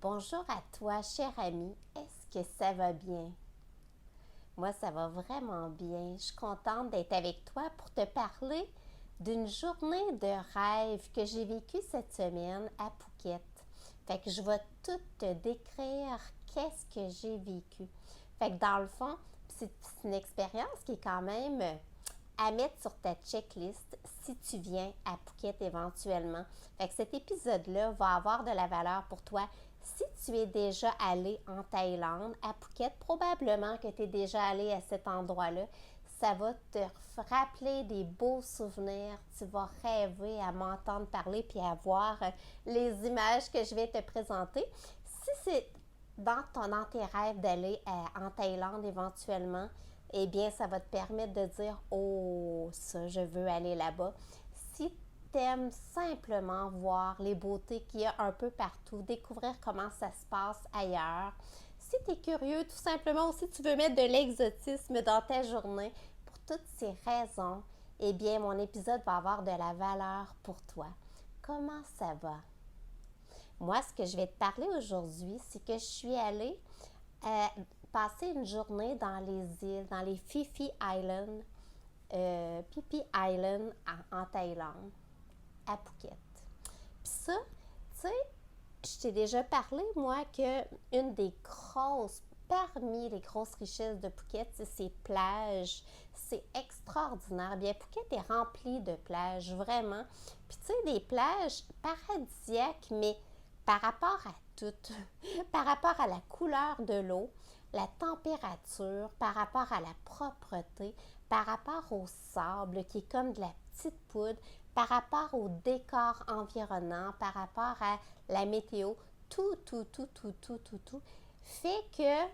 Bonjour à toi, cher ami. Est-ce que ça va bien? Moi, ça va vraiment bien. Je suis contente d'être avec toi pour te parler d'une journée de rêve que j'ai vécue cette semaine à Phuket. Fait que je vais tout te décrire qu'est-ce que j'ai vécu. Fait que dans le fond, c'est une expérience qui est quand même à mettre sur ta checklist si tu viens à Phuket éventuellement. Fait que cet épisode-là va avoir de la valeur pour toi. Si tu es déjà allé en Thaïlande, à Phuket, probablement que tu es déjà allé à cet endroit-là. Ça va te rappeler des beaux souvenirs. Tu vas rêver à m'entendre parler puis à voir les images que je vais te présenter. Si c'est dans tes rêves d'aller en Thaïlande éventuellement, eh bien, ça va te permettre de dire, oh, ça, je veux aller là-bas. Si t'aimes simplement voir les beautés qu'il y a un peu partout, découvrir comment ça se passe ailleurs, si tu es curieux tout simplement ou si tu veux mettre de l'exotisme dans ta journée, pour toutes ces raisons, eh bien, mon épisode va avoir de la valeur pour toi. Comment ça va? Moi, ce que je vais te parler aujourd'hui, c'est que je suis allée euh, passer une journée dans les îles, dans les Phi Islands, Phi Phi Island en Thaïlande, à Phuket. Puis ça, tu sais, je t'ai déjà parlé, moi, que une des grosses, parmi les grosses richesses de Phuket, c'est ses plages. C'est extraordinaire. Bien, Phuket est rempli de plages, vraiment. Puis tu sais, des plages paradisiaques, mais par rapport à tout, par rapport à la couleur de l'eau, la température, par rapport à la propreté, par rapport au sable qui est comme de la petite poudre, par rapport au décor environnant, par rapport à la météo, tout, fait que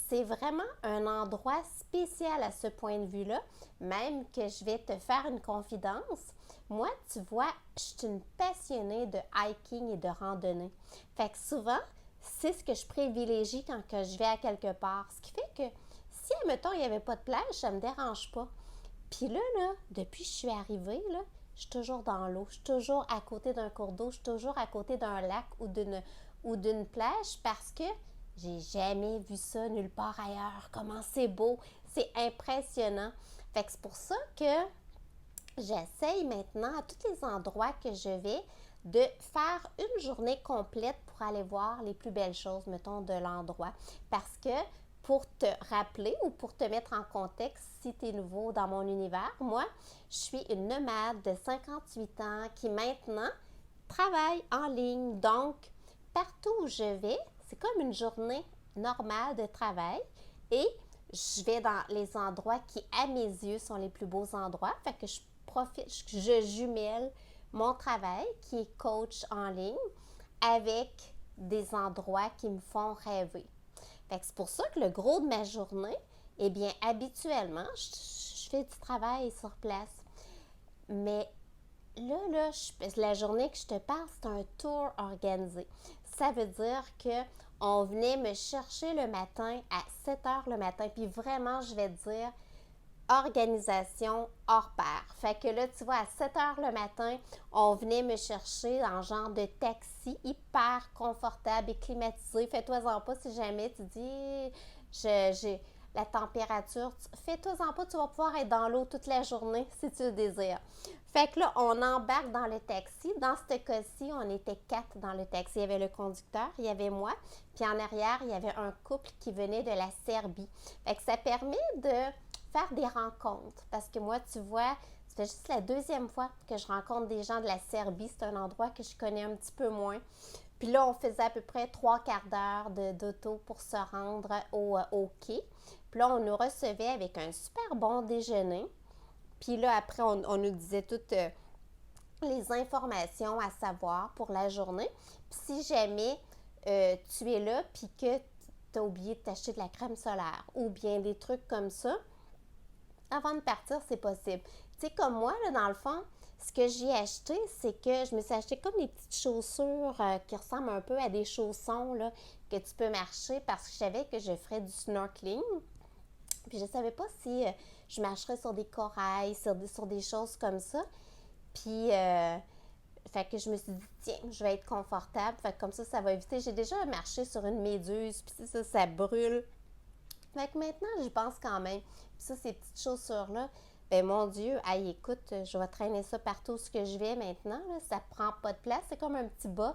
c'est vraiment un endroit spécial à ce point de vue-là, même que je vais te faire une confidence. Moi, tu vois, je suis une passionnée de hiking et de randonnée. Fait que souvent, c'est ce que je privilégie quand que je vais à quelque part. Ce qui fait que si, admettons, il n'y avait pas de plage, ça ne me dérange pas. Puis là, depuis que je suis arrivée, là, je suis toujours dans l'eau. Je suis toujours à côté d'un cours d'eau. Je suis toujours à côté d'un lac ou d'une plage parce que j'ai jamais vu ça nulle part ailleurs. Comment c'est beau. C'est impressionnant. Fait que c'est pour ça que j'essaye maintenant à tous les endroits que je vais de faire une journée complète pour aller voir les plus belles choses, mettons, de l'endroit. Parce que pour te rappeler ou pour te mettre en contexte, si tu es nouveau dans mon univers, moi, je suis une nomade de 58 ans qui maintenant travaille en ligne. Donc, partout où je vais, c'est comme une journée normale de travail et je vais dans les endroits qui, à mes yeux, sont les plus beaux endroits. Fait que je jumelle mon travail qui est coach en ligne avec des endroits qui me font rêver. Fait que c'est pour ça que le gros de ma journée, eh bien, habituellement, je fais du travail sur place. Mais la journée que je te parle, c'est un tour organisé. Ça veut dire que on venait me chercher le matin à 7 heures le matin. Puis vraiment, je vais te dire, organisation hors pair. Fait que là, tu vois, à 7 heures le matin, on venait me chercher en genre de taxi hyper confortable et climatisé. Fais-toi-en pas si jamais tu dis, j'ai la température. Fais-toi-en pas, tu vas pouvoir être dans l'eau toute la journée si tu le désires. Fait que là, on embarque dans le taxi. Dans ce cas-ci, on était 4 dans le taxi. Il y avait le conducteur, il y avait moi, puis en arrière, il y avait un couple qui venait de la Serbie. Fait que ça permet de faire des rencontres. Parce que moi, tu vois, c'est juste la deuxième fois que je rencontre des gens de la Serbie. C'est un endroit que je connais un petit peu moins. Puis là, on faisait à peu près 3 quarts d'heure d'auto pour se rendre au quai. Puis là, on nous recevait avec un super bon déjeuner. Puis là, après, on nous disait toutes les informations à savoir pour la journée. Puis si jamais tu es là puis que tu as oublié de t'acheter de la crème solaire ou bien des trucs comme ça, avant de partir, c'est possible. Tu sais, comme moi, là, dans le fond, ce que j'ai acheté, c'est que je me suis acheté comme des petites chaussures qui ressemblent un peu à des chaussons là, que tu peux marcher parce que je savais que je ferais du snorkeling. Puis je savais pas si je marcherais sur des corails, sur des choses comme ça. Puis Fait que je me suis dit, tiens, je vais être confortable. Fait que comme ça va éviter. J'ai déjà marché sur une méduse, puis ça brûle. Fait que maintenant, j'y pense quand même. Puis ça, ces petites chaussures-là, ben mon Dieu, hey, écoute, je vais traîner ça partout où je vais maintenant. Là, ça prend pas de place. C'est comme un petit bas.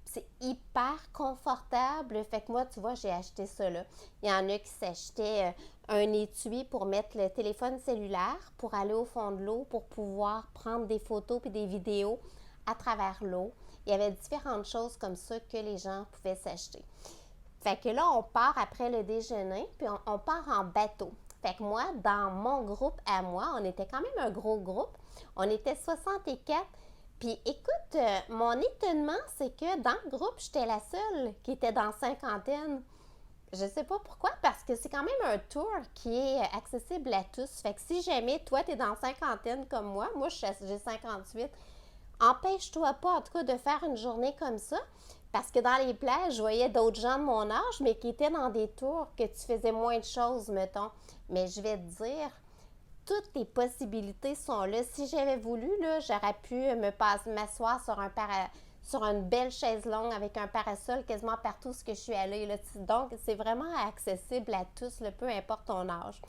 Puis c'est hyper confortable. Fait que moi, tu vois, j'ai acheté ça là. Il y en a qui s'achetaient un étui pour mettre le téléphone cellulaire, pour aller au fond de l'eau, pour pouvoir prendre des photos puis des vidéos à travers l'eau. Il y avait différentes choses comme ça que les gens pouvaient s'acheter. Fait que là, on part après le déjeuner, puis on part en bateau. Fait que moi, dans mon groupe à moi, on était quand même un gros groupe. On était 64. Puis écoute, mon étonnement, c'est que dans le groupe, j'étais la seule qui était dans cinquantaine. Je sais pas pourquoi, parce que c'est quand même un tour qui est accessible à tous. Fait que si jamais toi, tu es dans cinquantaine comme moi j'ai 58, empêche-toi pas en tout cas de faire une journée comme ça. Parce que dans les plages, je voyais d'autres gens de mon âge, mais qui étaient dans des tours que tu faisais moins de choses, mettons. Mais je vais te dire, toutes les possibilités sont là. Si j'avais voulu, là, j'aurais pu m'asseoir sur une belle chaise longue avec un parasol quasiment partout où je suis allée. Là. Donc, c'est vraiment accessible à tous, là, peu importe ton âge.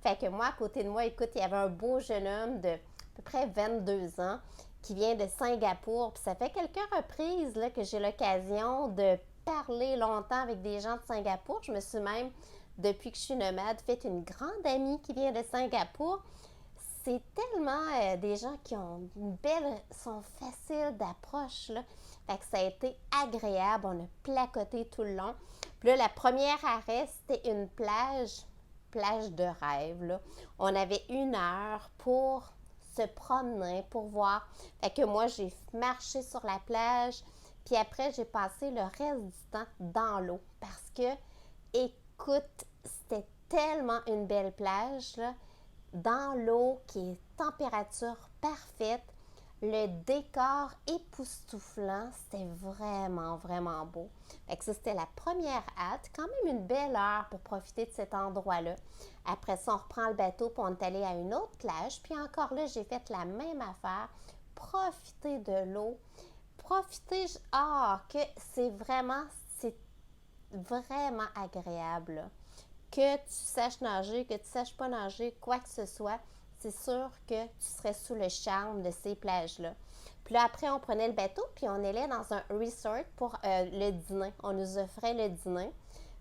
Fait que moi, à côté de moi, écoute, il y avait un beau jeune homme de à peu près 22 ans qui vient de Singapour. Puis ça fait quelques reprises là, que j'ai l'occasion de parler longtemps avec des gens de Singapour. Je me suis même, depuis que je suis nomade, fait une grande amie qui vient de Singapour. C'est tellement des gens qui ont sont faciles d'approche, là. Fait que ça a été agréable. On a placoté tout le long. Puis là, la première arrêt, c'était une plage de rêve, là. On avait 1 heure pour se promener, pour voir. Fait que moi, j'ai marché sur la plage, puis après, j'ai passé le reste du temps dans l'eau. Parce que, écoute, c'était tellement une belle plage, là, dans l'eau qui est température parfaite, le décor époustouflant, c'était vraiment, vraiment beau. Fait que ça, c'était la première hâte. Quand même une belle heure pour profiter de cet endroit-là. Après ça, on reprend le bateau pour on est allé à une autre plage. Puis encore là, j'ai fait la même affaire. Profiter de l'eau. Profiter, que c'est vraiment agréable, là. Que tu saches nager, que tu saches pas nager, quoi que ce soit, c'est sûr que tu serais sous le charme de ces plages-là. Puis là, après, on prenait le bateau, puis on allait dans un resort pour le dîner. On nous offrait le dîner,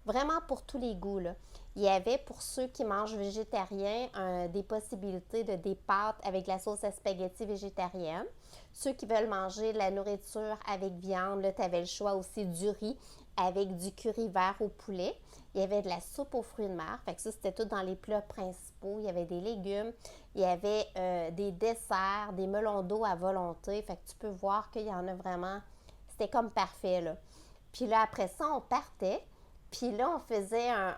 vraiment pour tous les goûts, là. Il y avait, pour ceux qui mangent végétarien, des possibilités de des pâtes avec la sauce à spaghetti végétarienne. Ceux qui veulent manger de la nourriture avec viande, là, tu avais le choix aussi du riz avec du curry vert au poulet. Il y avait de la soupe aux fruits de mer. Fait que ça, c'était tout dans les plats principaux. Il y avait des légumes. Il y avait des desserts, des melons d'eau à volonté. Fait que tu peux voir qu'il y en a vraiment. C'était comme parfait, là. Puis là, après ça, on partait. Puis là,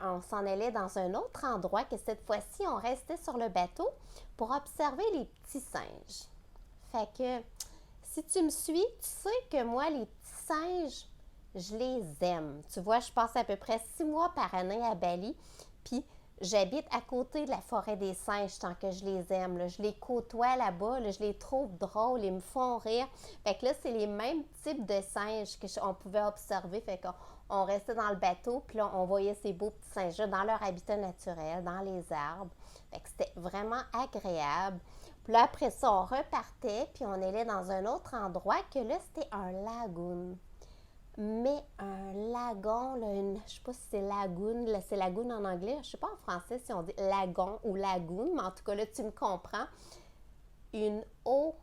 on s'en allait dans un autre endroit que cette fois-ci, on restait sur le bateau pour observer les petits singes. Fait que, si tu me suis, tu sais que moi, les petits singes, je les aime. Tu vois, je passe à peu près 6 mois par année à Bali, puis j'habite à côté de la forêt des singes tant que je les aime. Là. Je les côtoie là-bas, là, je les trouve drôles, ils me font rire. Fait que là, c'est les mêmes types de singes qu'on pouvait observer. Fait qu'on restait dans le bateau, puis là, on voyait ces beaux petits singes-là dans leur habitat naturel, dans les arbres. Fait que c'était vraiment agréable. Puis là, après ça, on repartait, puis on allait dans un autre endroit que là, c'était un lagoon. Mais un lagon, là, je ne sais pas si c'est lagoon, là, c'est lagoon en anglais, je ne sais pas en français si on dit lagon ou lagoon, mais en tout cas là, tu me comprends. Une eau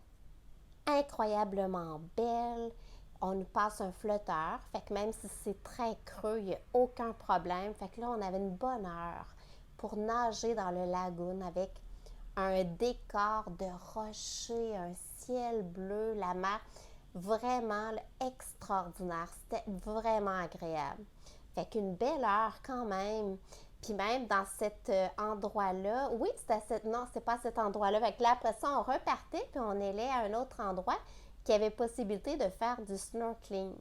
incroyablement belle, on nous passe un flotteur, fait que même si c'est très creux, il n'y a aucun problème. Fait que là, on avait une bonne heure pour nager dans le lagoon avec un décor de rochers, un ciel bleu, la mer. Vraiment là, extraordinaire. C'était vraiment agréable. Fait qu'une belle heure quand même. Puis même dans cet endroit-là, oui, non, c'est pas cet endroit-là. Fait que là, après ça, on repartait, puis on allait à un autre endroit qui avait possibilité de faire du snorkeling.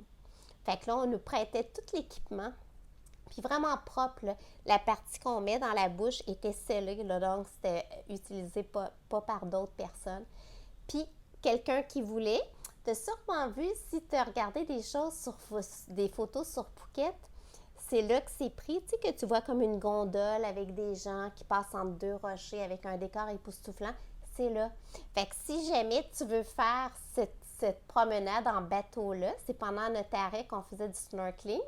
Fait que là, on nous prêtait tout l'équipement. Puis vraiment propre, là. La partie qu'on met dans la bouche était scellée, là, donc c'était utilisé pas par d'autres personnes. Puis quelqu'un qui voulait Tu as sûrement vu, si tu as regardé des photos sur Phuket, c'est là que c'est pris, tu sais, que tu vois comme une gondole avec des gens qui passent entre deux rochers avec un décor époustouflant, c'est là. Fait que si jamais tu veux faire cette promenade en bateau-là, c'est pendant notre arrêt qu'on faisait du snorkeling,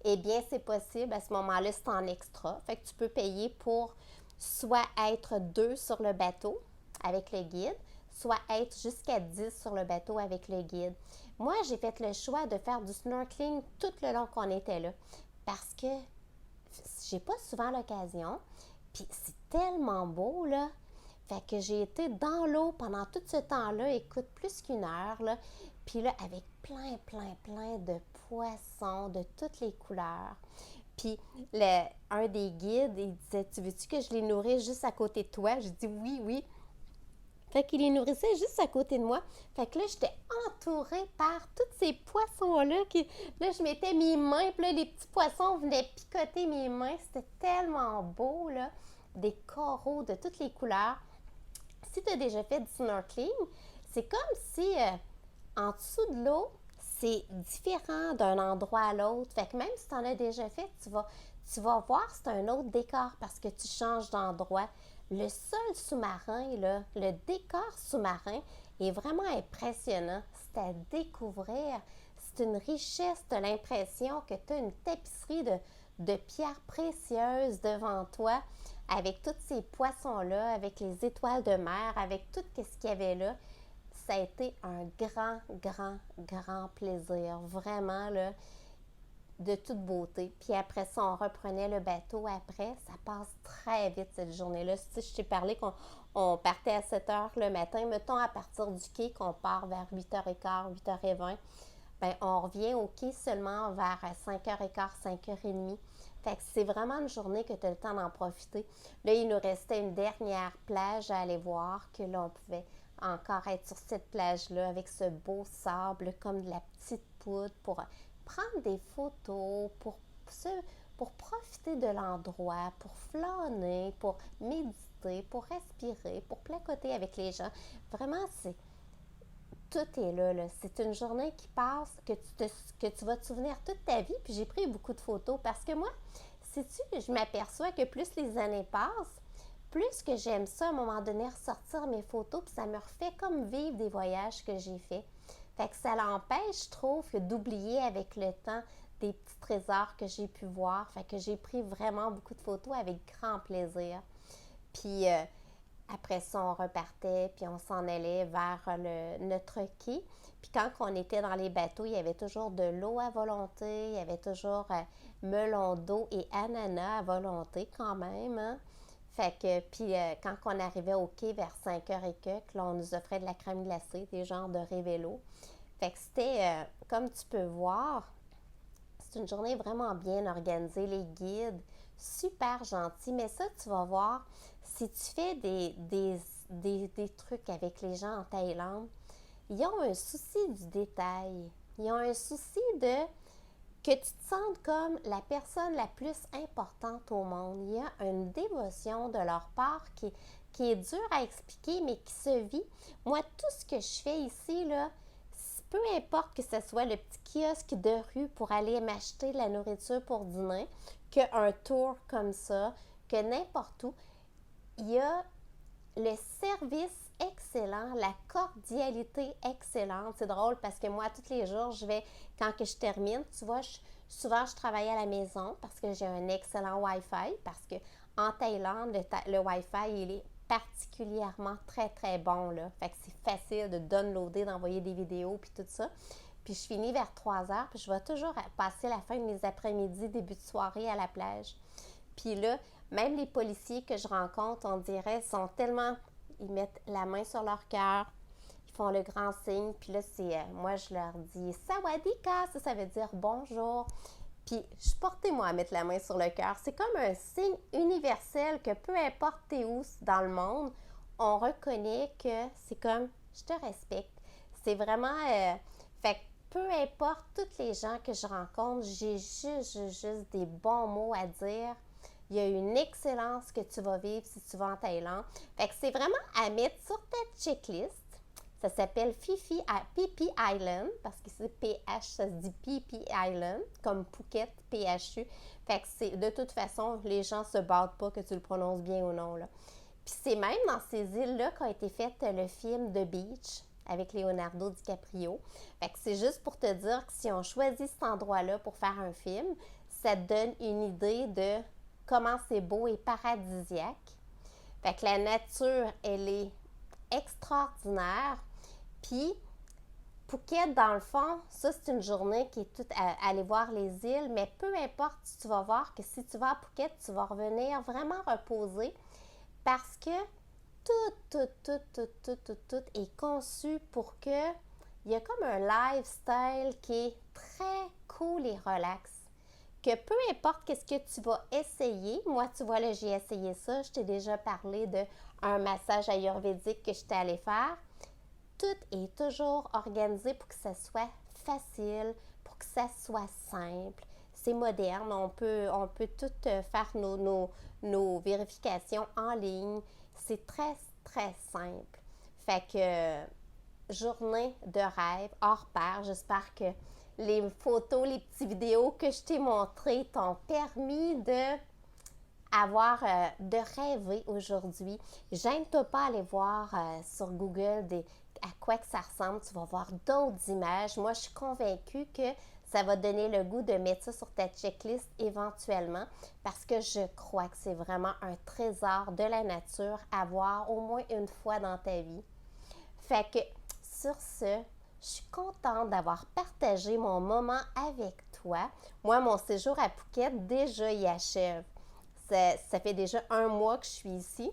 eh bien, c'est possible. À ce moment-là, c'est en extra. Fait que tu peux payer pour soit être 2 sur le bateau avec le guide, soit être jusqu'à 10 sur le bateau avec le guide. Moi, j'ai fait le choix de faire du snorkeling tout le long qu'on était là parce que j'ai pas souvent l'occasion. Puis c'est tellement beau, là. Fait que j'ai été dans l'eau pendant tout ce temps-là, écoute, plus qu'1 heure, là. Puis là, avec plein de poissons de toutes les couleurs. Puis un des guides, il disait, tu veux-tu que je les nourrisse juste à côté de toi? J'ai dit oui. Fait qu'il les nourrissait juste à côté de moi. Fait que là, j'étais entourée par tous ces poissons-là. Là, je mettais mes mains, puis là, les petits poissons venaient picoter mes mains. C'était tellement beau, là. Des coraux de toutes les couleurs. Si tu as déjà fait du snorkeling, c'est comme si en dessous de l'eau, c'est différent d'un endroit à l'autre. Fait que même si tu en as déjà fait, tu vas voir c'est un autre décor parce que tu changes d'endroit. Le sol sous-marin, là, le décor sous-marin est vraiment impressionnant. C'est à découvrir. C'est une richesse. Tu as l'impression que tu as une tapisserie de pierres précieuses devant toi avec tous ces poissons-là, avec les étoiles de mer, avec tout ce qu'il y avait là. Ça a été un grand plaisir. Vraiment, là, de toute beauté. Puis après ça, on reprenait le bateau après. Ça passe très vite cette journée-là. Si je t'ai parlé qu'on partait à 7 heures le matin, mettons à partir du quai qu'on part vers 8h15, 8h20, bien, on revient au quai seulement vers 5h15, 5h30. Fait que c'est vraiment une journée que tu as le temps d'en profiter. Là, il nous restait une dernière plage à aller voir, que là, on pouvait encore être sur cette plage-là avec ce beau sable comme de la petite poudre pour prendre des photos, pour profiter de l'endroit, pour flâner, pour méditer, pour respirer, pour placoter avec les gens. Vraiment, tout est là. C'est une journée qui passe, que tu vas te souvenir toute ta vie. Puis j'ai pris beaucoup de photos parce que moi, sais-tu, je m'aperçois que plus les années passent, plus que j'aime ça, à un moment donné, ressortir mes photos, puis ça me refait comme vivre des voyages que j'ai faits. Fait que ça l'empêche, je trouve, d'oublier avec le temps des petits trésors que j'ai pu voir. Fait que j'ai pris vraiment beaucoup de photos avec grand plaisir. Puis après ça, on repartait, puis on s'en allait vers notre quai. Puis quand on était dans les bateaux, il y avait toujours de l'eau à volonté, il y avait toujours melon d'eau et ananas à volonté quand même, hein? Fait que, puis quand on arrivait au quai vers 5h et quelques, là, on nous offrait de la crème glacée, des genres de révélo. Fait que c'était, comme tu peux voir, c'est une journée vraiment bien organisée. Les guides, super gentils. Mais ça, tu vas voir, si tu fais des trucs avec les gens en Thaïlande, ils ont un souci du détail. Ils ont un souci que tu te sentes comme la personne la plus importante au monde. Il y a une dévotion de leur part qui est dure à expliquer, mais qui se vit. Moi, tout ce que je fais ici, là, peu importe que ce soit le petit kiosque de rue pour aller m'acheter de la nourriture pour dîner, qu'un tour comme ça, que n'importe où, il y a le service excellent, la cordialité excellente. C'est drôle parce que moi, tous les jours, quand que je termine, tu vois, souvent, je travaille à la maison parce que j'ai un excellent Wi-Fi, parce que en Thaïlande, le Wi-Fi, il est particulièrement très bon, là. Fait que c'est facile de downloader, d'envoyer des vidéos, puis tout ça. Puis je finis vers 3 heures, puis je vais toujours passer la fin de mes après-midi, début de soirée à la plage. Puis là, même les policiers que je rencontre, on dirait, ils mettent la main sur leur cœur, ils font le grand signe, puis là, moi, je leur dis « Sawadika », ça veut dire « bonjour ». Puis, je portais moi à mettre la main sur le cœur. C'est comme un signe universel que peu importe t'es où dans le monde, on reconnaît que c'est comme « je te respecte ». C'est vraiment... fait que peu importe toutes les gens que je rencontre, j'ai juste des bons mots à dire. Il y a une excellence que tu vas vivre si tu vas en Thaïlande. Fait que c'est vraiment à mettre sur ta checklist. Ça s'appelle Phi Island, parce que c'est PH, ça se dit Phi Island, comme Phuket, PHU. Fait que c'est, de toute façon, les gens se battent pas que tu le prononces bien ou non, là. Puis c'est même dans ces îles-là qu'a été fait le film The Beach avec Leonardo DiCaprio. Fait que c'est juste pour te dire que si on choisit cet endroit-là pour faire un film, ça te donne une idée de comment c'est beau et paradisiaque. Fait que la nature, elle est extraordinaire. Puis, Phuket, dans le fond, ça, c'est une journée qui est toute à aller voir les îles, mais peu importe, tu vas voir que si tu vas à Phuket, tu vas revenir vraiment reposer parce que tout est conçu pour que il y a comme un lifestyle qui est très cool et relax. Que peu importe qu'est-ce que tu vas essayer, moi, tu vois, là, j'ai essayé ça, je t'ai déjà parlé d'un massage ayurvédique que j'étais allée faire. Tout est toujours organisé pour que ça soit facile, pour que ça soit simple. C'est moderne, on peut tout faire nos vérifications en ligne. C'est très, très simple. Fait que journée de rêve, hors pair. J'espère que les photos, les petites vidéos que je t'ai montrées t'ont permis de rêver aujourd'hui. Gêne-toi pas à aller voir sur Google à quoi que ça ressemble. Tu vas voir d'autres images. Moi, je suis convaincue que ça va donner le goût de mettre ça sur ta checklist éventuellement parce que je crois que c'est vraiment un trésor de la nature à voir au moins une fois dans ta vie. Fait que sur ce, je suis contente d'avoir partagé mon moment avec toi. Moi, mon séjour à Phuket, déjà, il achève. Ça fait déjà 1 mois que je suis ici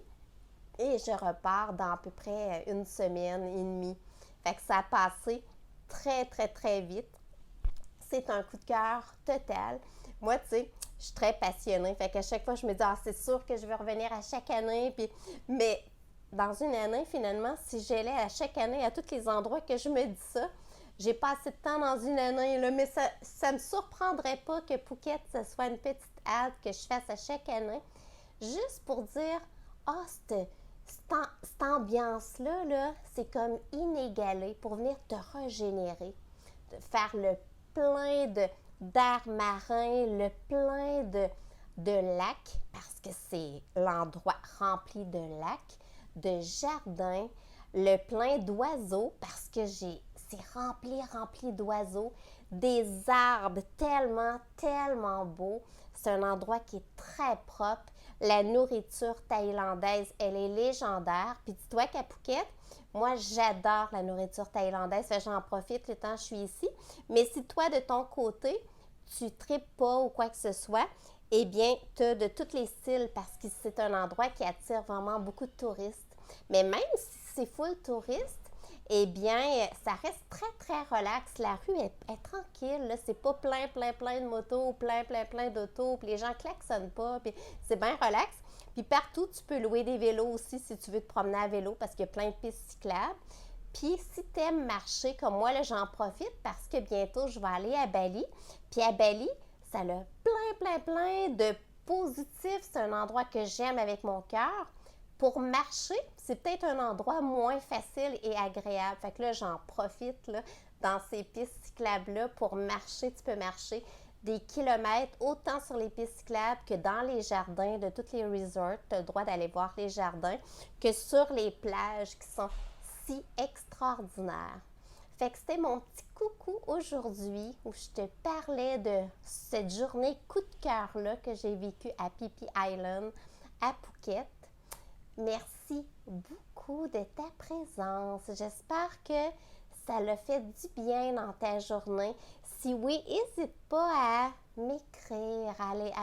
et je repars dans à peu près 1 semaine et demie. Fait que ça a passé très, très, très vite. C'est un coup de cœur total. Moi, tu sais, je suis très passionnée. Fait qu'à chaque fois, je me dis, ah, c'est sûr que je vais revenir à chaque année. Mais dans une année, finalement, si j'allais à chaque année à tous les endroits que je me dis ça, j'ai pas assez de temps dans une année, là, mais ça me surprendrait pas que Phuket, ce soit une petite halte que je fasse à chaque année, juste pour dire, ah, cette ambiance-là, là, c'est comme inégalé pour venir te régénérer, de faire le plein d'air marin, le plein de lacs, parce que c'est l'endroit rempli de lacs, de jardins, le plein d'oiseaux, parce que c'est rempli d'oiseaux, des arbres tellement, tellement beaux. C'est un endroit qui est très propre. La nourriture thaïlandaise, elle est légendaire. Puis dis-toi qu'à Phuket, moi, j'adore la nourriture thaïlandaise. J'en profite le temps que je suis ici. Mais si toi, de ton côté, tu ne tripes pas ou quoi que ce soit, eh bien, tu as de tous les styles parce que c'est un endroit qui attire vraiment beaucoup de touristes. Mais même si c'est full touriste, eh bien, ça reste très, très relax. La rue est tranquille. Là. C'est pas plein, plein, plein de motos, plein, plein, plein d'autos. Puis les gens klaxonnent pas. Puis c'est bien relax. Puis partout, tu peux louer des vélos aussi si tu veux te promener à vélo parce qu'il y a plein de pistes cyclables. Puis si tu aimes marcher comme moi, là, j'en profite parce que bientôt, je vais aller à Bali. Puis à Bali, ça a plein, plein, plein de positifs. C'est un endroit que j'aime avec mon cœur. Pour marcher, c'est peut-être un endroit moins facile et agréable. Fait que là, j'en profite là, dans ces pistes cyclables-là pour marcher. Tu peux marcher des kilomètres, autant sur les pistes cyclables que dans les jardins de tous les resorts. Tu as le droit d'aller voir les jardins, que sur les plages qui sont si extraordinaires. Fait que c'était mon petit coucou aujourd'hui où je te parlais de cette journée coup de cœur-là que j'ai vécue à Phi Phi Island, à Phuket. Merci beaucoup de ta présence. J'espère que ça l'a fait du bien dans ta journée. Si oui, n'hésite pas à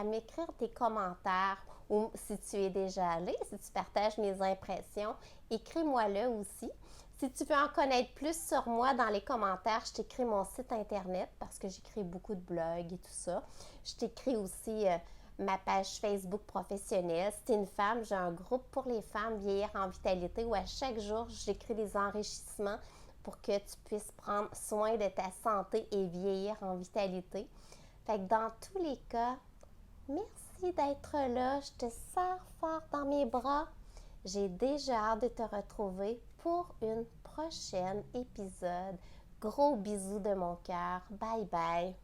m'écrire tes commentaires ou si tu es déjà allé, si tu partages mes impressions, écris-moi-le aussi. Si tu veux en connaître plus sur moi dans les commentaires, je t'écris mon site internet parce que j'écris beaucoup de blogs et tout ça. Je t'écris aussi ma page Facebook professionnelle. Si tu es une femme, j'ai un groupe pour les femmes vieillir en vitalité où à chaque jour, j'écris des enrichissements pour que tu puisses prendre soin de ta santé et vieillir en vitalité. Fait que dans tous les cas, merci d'être là. Je te serre fort dans mes bras. J'ai déjà hâte de te retrouver pour une prochain épisode. Gros bisous de mon cœur. Bye bye.